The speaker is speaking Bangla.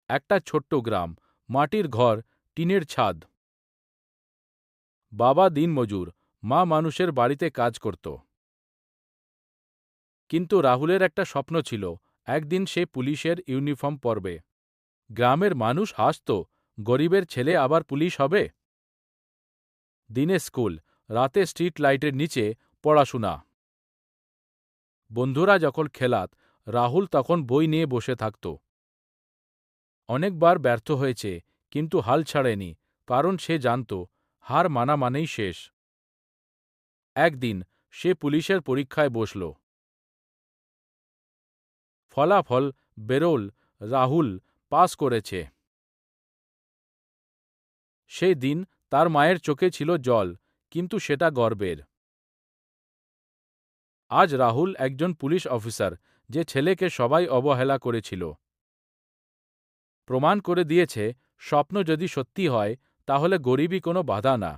একটা ছোট্ট গ্রাম, মাটির ঘর, টিনের ছাদ। বাবা দিনমজুর, মা মানুষের বাড়িতে কাজ করত। কিন্তু রাহুলের একটা স্বপ্ন ছিল, একদিন সে পুলিশের ইউনিফর্ম পরবে। গ্রামের মানুষ হাসত, গরিবের ছেলে আবার পুলিশ হবে। দিনে স্কুল, রাতে স্ট্রিট লাইটের নিচে পড়াশোনা। বন্ধুরা যখন খেলাত, রাহুল তখন বই নিয়ে বসে থাকত। অনেকবার ব্যর্থ হয়েছে, কিন্তু হাল ছাড়েনি, কারণ সে জানত হার মানা মানেই শেষ। একদিন সে পুলিশের পরীক্ষায় বসল। ফলাফল বেরোল, রাহুল পাস করেছে। সেই দিন তার মায়ের চোখে ছিল জল, কিন্তু সেটা গর্বের। আজ রাহুল একজন পুলিশ অফিসার, যে ছেলেকে সবাই অবহেলা করেছিল। প্রমাণ করে দিয়েছে, স্বপ্ন যদি সত্যি হয়, তাহলে গরিবই কোনো বাধা না।